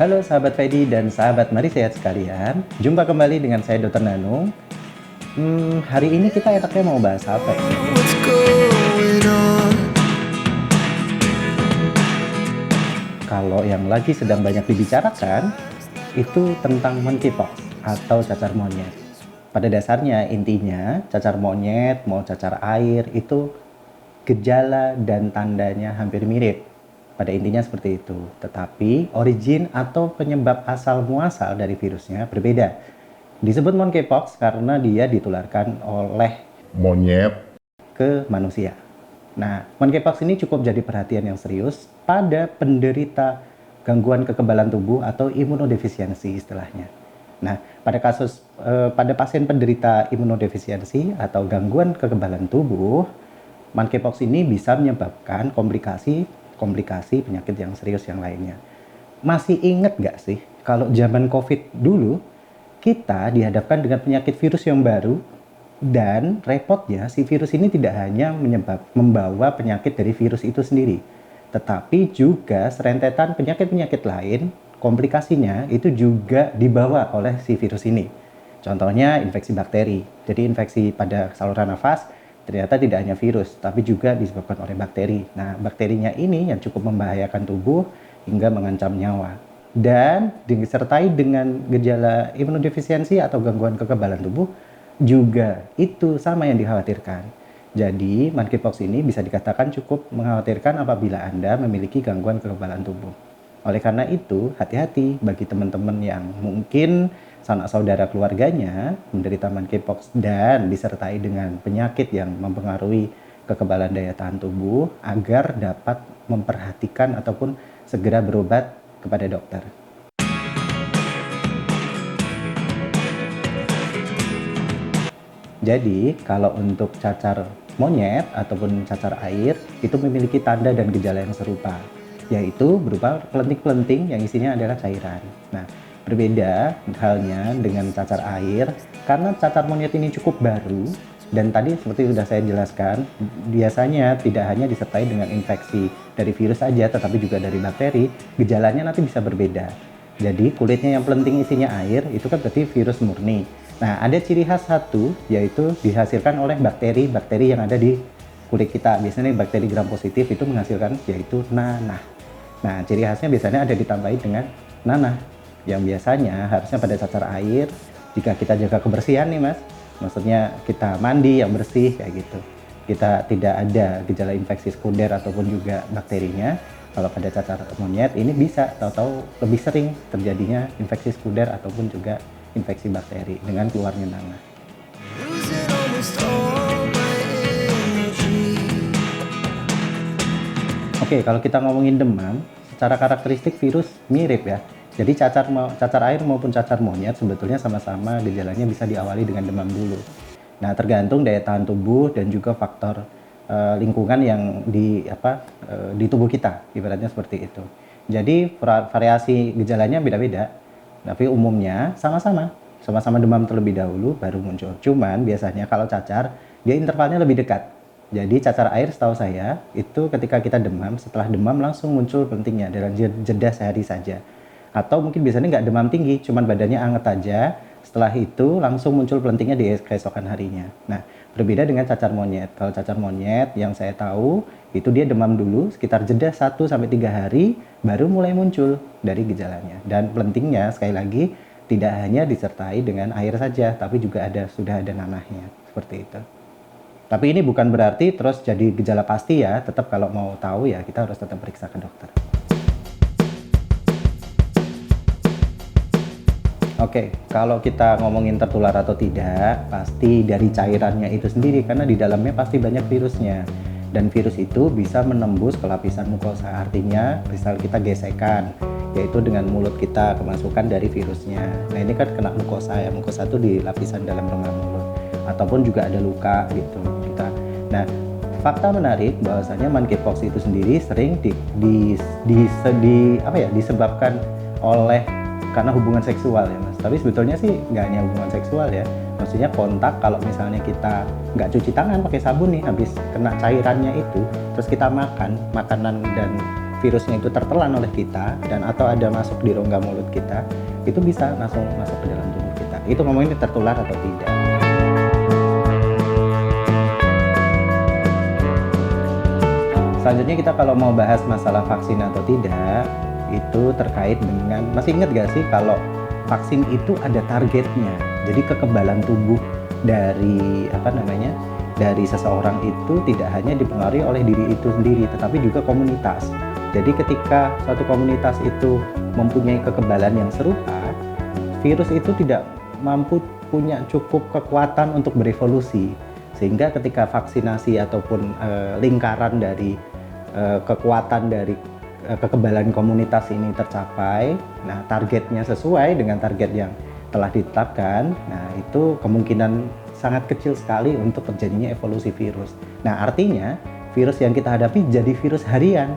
Halo sahabat Fedi dan sahabat Mari Sehat sekalian. Jumpa kembali dengan saya Dr. Nanung. Hari ini kita enaknya mau bahas apa ya? Kalau yang lagi sedang banyak dibicarakan, itu tentang monkeypox atau cacar monyet. Pada dasarnya intinya cacar monyet, mau cacar air itu gejala dan tandanya hampir mirip. Pada intinya seperti itu. Tetapi origin atau penyebab asal muasal dari virusnya berbeda. Disebut monkeypox karena dia ditularkan oleh monyet ke manusia. Nah, monkeypox ini cukup jadi perhatian yang serius pada penderita gangguan kekebalan tubuh atau imunodefisiensi istilahnya. Nah, pada pasien penderita imunodefisiensi atau gangguan kekebalan tubuh, monkeypox ini bisa menyebabkan komplikasi penyakit yang serius yang lainnya. Masih ingat nggak sih kalau zaman COVID dulu kita dihadapkan dengan penyakit virus yang baru? Dan repotnya, si virus ini tidak hanya membawa penyakit dari virus itu sendiri, tetapi juga serentetan penyakit-penyakit lain, komplikasinya itu juga dibawa oleh si virus ini. Contohnya infeksi bakteri. Jadi infeksi pada saluran nafas ternyata tidak hanya virus, tapi juga disebabkan oleh bakteri. Nah, bakterinya ini yang cukup membahayakan tubuh hingga mengancam nyawa. Dan disertai dengan gejala imunodefisiensi atau gangguan kekebalan tubuh, juga itu sama yang dikhawatirkan. Jadi, monkeypox ini bisa dikatakan cukup mengkhawatirkan apabila Anda memiliki gangguan kekebalan tubuh. Oleh karena itu, hati-hati bagi teman-teman yang mungkin sanak saudara keluarganya menderita monkeypox dan disertai dengan penyakit yang mempengaruhi kekebalan daya tahan tubuh agar dapat memperhatikan ataupun segera berobat kepada dokter. Jadi, kalau untuk cacar monyet ataupun cacar air, itu memiliki tanda dan gejala yang serupa, yaitu berupa pelenting-pelenting yang isinya adalah cairan. Nah, berbeda halnya dengan cacar air, karena cacar monyet ini cukup baru, dan tadi seperti sudah saya jelaskan, biasanya tidak hanya disertai dengan infeksi dari virus saja, tetapi juga dari bakteri, gejalanya nanti bisa berbeda. Jadi, kulitnya yang pelenting isinya air, itu kan berarti virus murni. Nah, ada ciri khas satu, yaitu dihasilkan oleh bakteri-bakteri yang ada di kulit kita. Biasanya bakteri gram positif itu menghasilkan yaitu nanah. Nah, ciri khasnya biasanya ada ditambahin dengan nanah, yang biasanya harusnya pada cacar air, jika kita jaga kebersihan nih mas, maksudnya kita mandi yang bersih kayak gitu. Kita tidak ada gejala infeksi sekunder ataupun juga bakterinya. Kalau pada cacar monyet ini bisa tahu-tahu lebih sering terjadinya infeksi sekunder ataupun juga infeksi bakteri dengan keluarnya nanah. Oke, kalau kita ngomongin demam, secara karakteristik virus mirip ya. Jadi cacar air maupun cacar monyet sebetulnya sama-sama gejalanya bisa diawali dengan demam dulu. Nah, tergantung daya tahan tubuh dan juga faktor lingkungan yang di tubuh kita, ibaratnya seperti itu. Jadi variasi gejalanya beda-beda. Tapi umumnya sama-sama demam terlebih dahulu baru muncul. Cuman biasanya kalau cacar, dia intervalnya lebih dekat. Jadi cacar air setahu saya, itu ketika kita demam, setelah demam langsung muncul pentingnya dalam jeda sehari saja. Atau mungkin biasanya nggak demam tinggi, cuman badannya anget aja, setelah itu langsung muncul pelentingnya di keesokan harinya. Nah, berbeda dengan cacar monyet. Kalau cacar monyet yang saya tahu, itu dia demam dulu, sekitar jeda 1-3 hari, baru mulai muncul dari gejalanya. Dan pelentingnya, sekali lagi, tidak hanya disertai dengan air saja, tapi juga sudah ada nanahnya, seperti itu. Tapi ini bukan berarti terus jadi gejala pasti ya, tetap kalau mau tahu ya kita harus tetap periksa ke dokter. Oke, kalau kita ngomongin tertular atau tidak, pasti dari cairannya itu sendiri, karena di dalamnya pasti banyak virusnya. Dan virus itu bisa menembus ke lapisan mukosa, artinya misal kita gesekan, yaitu dengan mulut kita kemasukan dari virusnya. Nah ini kan kena mukosa ya, mukosa itu di lapisan dalam rongga mulut. Ataupun juga ada luka gitu. Nah, fakta menarik bahwasanya monkeypox itu sendiri sering disebabkan oleh karena hubungan seksual ya mas. Tapi sebetulnya sih nggak hanya hubungan seksual ya, maksudnya kontak. Kalau misalnya kita nggak cuci tangan pakai sabun nih, habis kena cairannya itu, terus kita makan makanan dan virusnya itu tertelan oleh kita dan atau ada masuk di rongga mulut kita, itu bisa langsung masuk ke dalam tubuh kita. Itu ngomongin tertular atau tidak. Selanjutnya kita kalau mau bahas masalah vaksin atau tidak, itu terkait dengan, masih ingat gak sih kalau vaksin itu ada targetnya. Jadi kekebalan tubuh dari dari seseorang itu tidak hanya dipengaruhi oleh diri itu sendiri, tetapi juga komunitas. Jadi ketika suatu komunitas itu mempunyai kekebalan yang serupa, virus itu tidak mampu punya cukup kekuatan untuk berevolusi. Sehingga ketika vaksinasi ataupun lingkaran dari kekuatan dari kekebalan komunitas ini tercapai, nah targetnya sesuai dengan target yang telah ditetapkan, nah itu kemungkinan sangat kecil sekali untuk terjadinya evolusi virus. Nah artinya virus yang kita hadapi jadi virus harian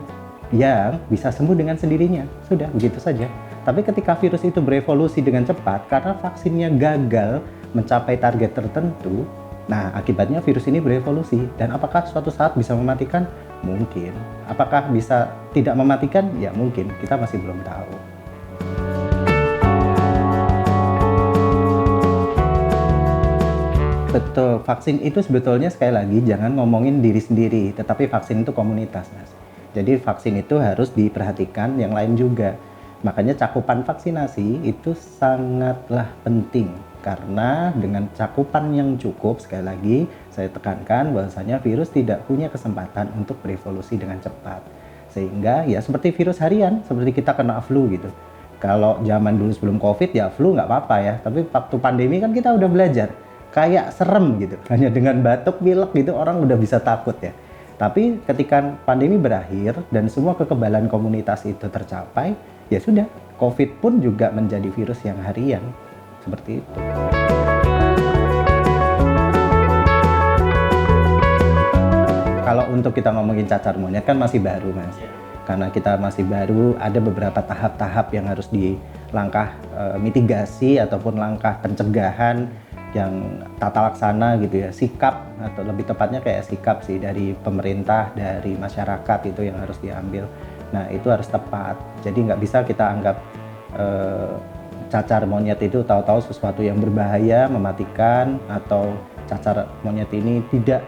yang bisa sembuh dengan sendirinya, sudah begitu saja. Tapi ketika virus itu berevolusi dengan cepat karena vaksinnya gagal mencapai target tertentu, nah akibatnya virus ini berevolusi. Dan apakah suatu saat bisa mematikan? Mungkin. Apakah bisa tidak mematikan? Ya mungkin, kita masih belum tahu. Betul, vaksin itu sebetulnya sekali lagi jangan ngomongin diri sendiri, tetapi vaksin itu komunitas, Mas. Jadi vaksin itu harus diperhatikan yang lain juga. Makanya cakupan vaksinasi itu sangatlah penting, karena dengan cakupan yang cukup, sekali lagi saya tekankan bahwasanya virus tidak punya kesempatan untuk berevolusi dengan cepat. Sehingga ya seperti virus harian, seperti kita kena flu gitu. Kalau zaman dulu sebelum COVID ya flu nggak apa-apa ya, tapi waktu pandemi kan kita udah belajar. Kayak serem gitu, hanya dengan batuk, pilek gitu orang udah bisa takut ya. Tapi ketika pandemi berakhir dan semua kekebalan komunitas itu tercapai, ya sudah, COVID pun juga menjadi virus yang harian, seperti itu. Kalau untuk kita ngomongin cacar monyet kan masih baru, Mas. Karena kita masih baru, ada beberapa tahap-tahap yang harus langkah mitigasi ataupun langkah pencegahan yang tata laksana gitu ya, sikap atau lebih tepatnya kayak sikap sih dari pemerintah, dari masyarakat itu yang harus diambil. Nah itu harus tepat, jadi nggak bisa kita anggap cacar monyet itu tahu-tahu sesuatu yang berbahaya, mematikan, atau cacar monyet ini tidak,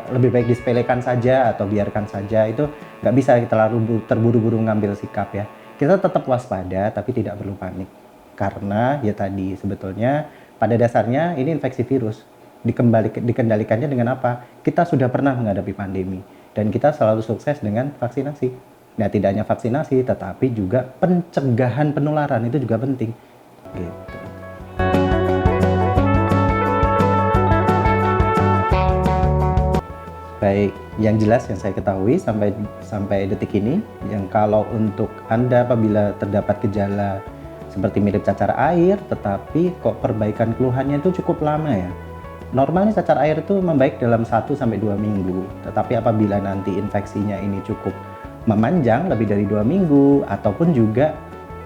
lebih baik disepelekan saja atau biarkan saja. Itu nggak bisa kita terlalu terburu-buru ngambil sikap ya. Kita tetap waspada tapi tidak perlu panik, karena ya tadi sebetulnya pada dasarnya ini infeksi virus. Dikendalikannya dengan apa? Kita sudah pernah menghadapi pandemi dan kita selalu sukses dengan vaksinasi. Nah, tidak hanya vaksinasi tetapi juga pencegahan penularan itu juga penting. Gitu. Baik, yang jelas yang saya ketahui sampai detik ini, yang kalau untuk Anda apabila terdapat gejala seperti mirip cacar air, tetapi kok perbaikan keluhannya itu cukup lama ya. Normalnya cacar air itu membaik dalam 1-2 minggu, tetapi apabila nanti infeksinya ini cukup memanjang lebih dari 2 minggu, ataupun juga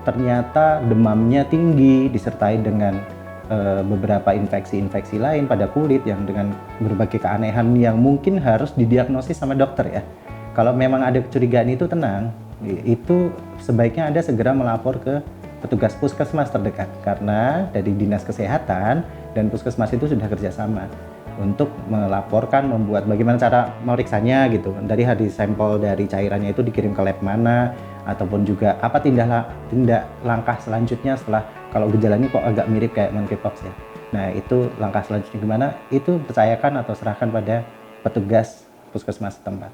ternyata demamnya tinggi disertai dengan beberapa infeksi-infeksi lain pada kulit yang dengan berbagai keanehan yang mungkin harus didiagnosis sama dokter ya. Kalau memang ada kecurigaan itu tenang, itu sebaiknya Anda segera melapor ke petugas puskesmas terdekat, karena dari dinas kesehatan dan puskesmas itu sudah kerjasama untuk melaporkan, membuat bagaimana cara meriksanya gitu, dari hadis sampel dari cairannya itu dikirim ke lab mana, ataupun juga apa tindak langkah selanjutnya setelah kalau gejalanya kok agak mirip kayak monkeypox ya. Nah itu langkah selanjutnya gimana, itu percayakan atau serahkan pada petugas puskesmas setempat.